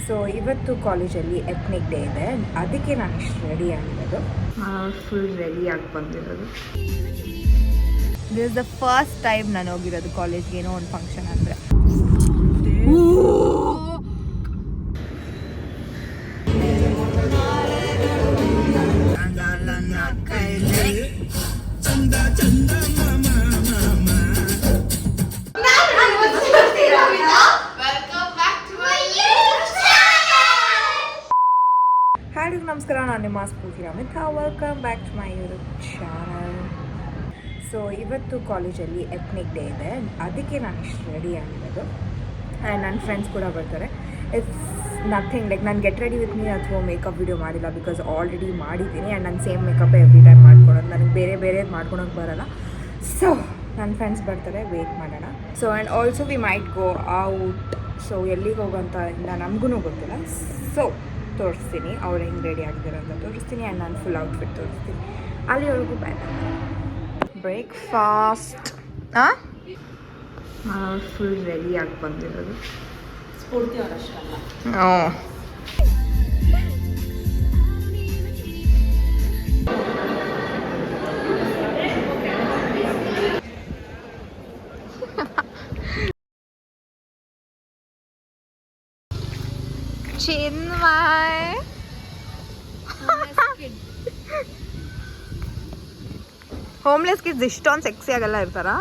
So ಇವತ್ತು ಕಾಲೇಜಲ್ಲಿ ethnic day ಇದೆ, ಅದಕ್ಕೆ ನಾನು ಇಷ್ಟು ರೆಡಿ ಆಗಿರೋದು. ಫುಲ್ ರೆಡಿಯಾಗಿ ಬಂದಿರೋದು. This is the first time ನಾನು ಹೋಗಿರೋದು ಕಾಲೇಜ್ಗೆ, ಏನೋ ಒಂದು ಫಂಕ್ಷನ್ ಅಂದರೆ. ಹಾಯ್, ನಮಸ್ಕಾರ. ನಾನು ನಿಮ್ಮ Spoorthi Ramith. Welcome back to my YouTube channel. So ಇವತ್ತು ಕಾಲೇಜಲ್ಲಿ ಎತ್ನಿಕ್ ಡೇ ಇದೆ, ಅದಕ್ಕೆ ನಾನು ಇಷ್ಟು ರೆಡಿ ಆಗಿರೋದು. ಆ್ಯಂಡ್ ನನ್ನ ಫ್ರೆಂಡ್ಸ್ ಕೂಡ ಬರ್ತಾರೆ. ಇಟ್ಸ್ ನಥಿಂಗ್ ಲೈಕ್ ನಾನು ಗೆಟ್ ರೆಡಿ ವಿತ್ ಮೀ ಅಥವಾ ಮೇಕಪ್ ವಿಡಿಯೋ ಮಾಡಿಲ್ಲ, ಬಿಕಾಸ್ ಆಲ್ರೆಡಿ ಮಾಡಿದ್ದೀನಿ. ಆ್ಯಂಡ್ ನಾನು ಸೇಮ್ ಮೇಕಪ್ ಎವ್ರಿ ಟೈಮ್ ಮಾಡ್ಕೊಳೋದು, ನನಗೆ ಬೇರೆ ಮಾಡ್ಕೊಳೋಕೆ ಬರೋಲ್ಲ. ಸೊ ನನ್ನ ಫ್ರೆಂಡ್ಸ್ ಬರ್ತಾರೆ, ವೆಯ್ಟ್ ಮಾಡೋಣ. So and also we might go out. So ಎಲ್ಲಿಗೆ ಹೋಗೋಂತ ಇಲ್ಲ ನಮಗೂ ಗೊತ್ತಿಲ್ಲ. ಸೊ ತೋರಿಸ್ತೀನಿ, ಅವ್ರು ಹೆಂಗೆ ರೆಡಿ ಆಗಿದ್ದಾರೆ ಅಂತ ತೋರಿಸ್ತೀನಿ. ಆ್ಯಂಡ್ ನಾನು ಫುಲ್ ಔಟ್ಫಿಟ್ ತೋರಿಸ್ತೀನಿ. ಅಲ್ಲಿವರೆಗೂ ಬಾಯ್. ಬ್ರೇಕ್ಫಾಸ್ಟ್ ಫುಲ್ ರೆಡಿಯಾಗಿ ಬಂದಿರೋದು. ಸ್ಫೂರ್ತಿ ಅವರಷ್ಟಲ್ಲ. ಚಿನ್ಮಯ್ ಹೋಮ್ಲೆಸ್ ಕಿಡ್ಸ್ ಇಷ್ಟೊಂದು ಸೆಕ್ಸಿ ಆಗಲ್ಲ ಇರ್ತಾರಾ?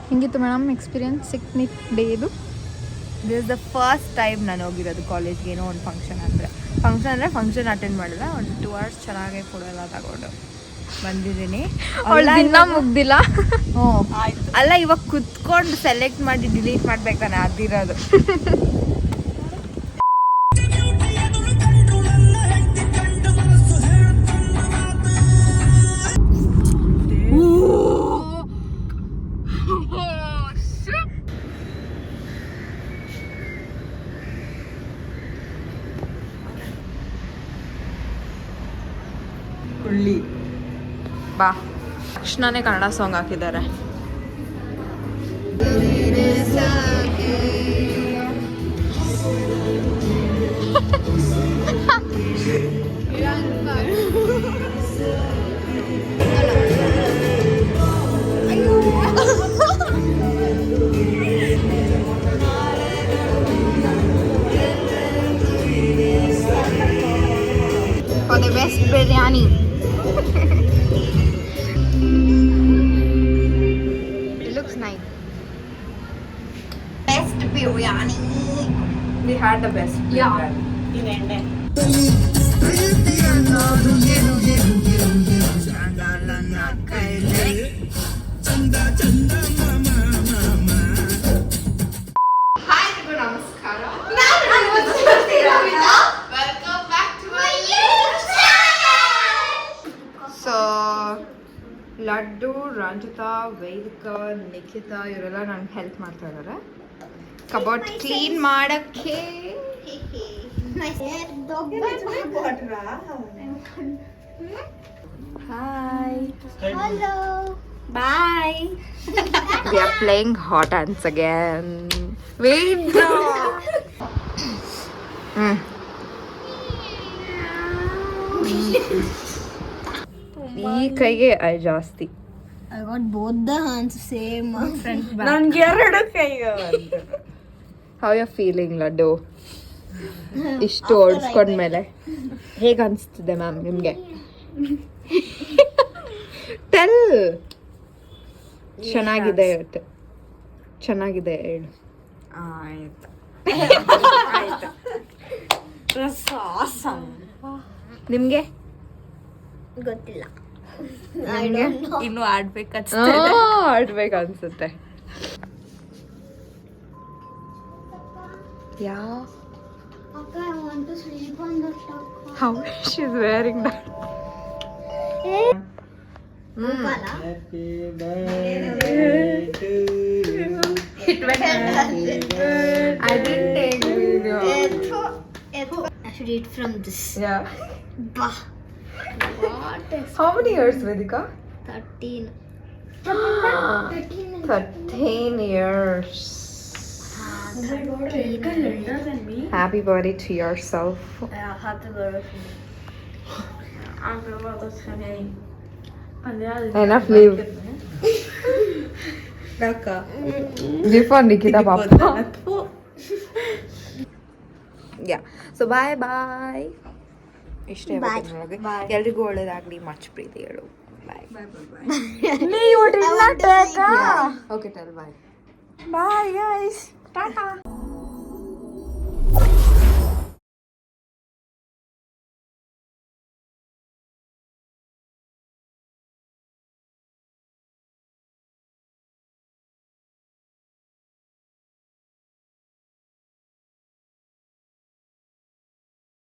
ಹಿಂಗಿತ್ತು ಮೇಡಮ್ ಎಕ್ಸ್ಪೀರಿಯನ್ಸ್ ಎತ್ನಿಕ್ ಡೇದು. This is the first time ನಾನು ಹೋಗಿರೋದು ಕಾಲೇಜ್ಗೆ, ಏನೋ ಒಂದು ಫಂಕ್ಷನ್ ಅಂದರೆ. ಫಂಕ್ಷನ್ ಅಟೆಂಡ್ ಮಾಡಿಲ್ಲ. ಒಂದು 2 hours ಚೆನ್ನಾಗಿ ಫೋಟೋ ಎಲ್ಲ ತಗೊಂಡು ಬಂದಿದ್ದೀನಿ. ದಿನ ಮುಗ್ದಿಲ್ಲ. ಅಲ್ಲ, ಇವಾಗ ಕುತ್ಕೊಂಡು ಸೆಲೆಕ್ಟ್ ಮಾಡಿ ಡಿಲೀಟ್ ಮಾಡ್ಬೇಕಾನೆ ಅದಿರೋದು. ಬಾ, ತಕ್ಷಣನೇ ಕನ್ನಡ ಸಾಂಗ್ ಹಾಕಿದ್ದಾರೆ. For the best biryani. It looks nice. Best biryani. We had the best biryani. In Ende. Hi, ನಮಸ್ಕಾರ. ನಾನು ಸ್ಫೂರ್ತಿ ರಾಮಿತ್. Welcome back to my YouTube channel. So laddu, Ranjita, Vedika, Nikhita ಇವರೆಲ್ಲ ನನಗೆ ಹೆಲ್ಪ್ ಮಾಡ್ತಾ ಇದ್ದಾರೆ ಕಬೋರ್ಡ್ ಕ್ಲೀನ್ ಮಾಡಕ್ಕೆ. Hi, Hello. bye. We are playing hot hands again. Wait. ಈ ಕೈಗೆ ಜಾಸ್ತಿ. I got both the hands same. ನನ್ಗೆ 2 ಕೈಗೆ ಬಂತು. How you feeling Laddu? ಇಷ್ಟು ಓಡಿಸ್ಕೊಂಡ್ಮೇಲೆ ಹೇಗೆ ಅನಿಸ್ತಿದೆ ಮ್ಯಾಮ್ ನಿಮಗೆ? ಟೆಲ್. ಚೆನ್ನಾಗಿದೆ ಇವತ್ತು, ಚೆನ್ನಾಗಿದೆ ಹೇಳು. ಆಯ್ತು. ನಿಮಗೆ ಗೊತ್ತಿಲ್ಲ. ಇನ್ನು ಆಡ್ಬೇಕು ಅನ್ಸುತ್ತೆ. ಯಾ Akka, I want to sleep on the top. How she is varying that. Happy birthday to you. I didn't take video. I should eat from this. Yeah. Bah. What is How many years, Vedika? 13. 13 years. Happy birthday to yourself. Enough leave. Before Nikita Papa. Yeah. So bye bye. ಇಷ್ಟೇ ಇವತ್ತಿನೊಳಗೆ. ಎಲ್ರಿಗೂ ಒಳ್ಳೇದಾಗಲಿ. Much ಪ್ರೀತಿಗಳು. ಬಾಯ್. ನೀವು Okay, tell bye. Bye guys. Tata.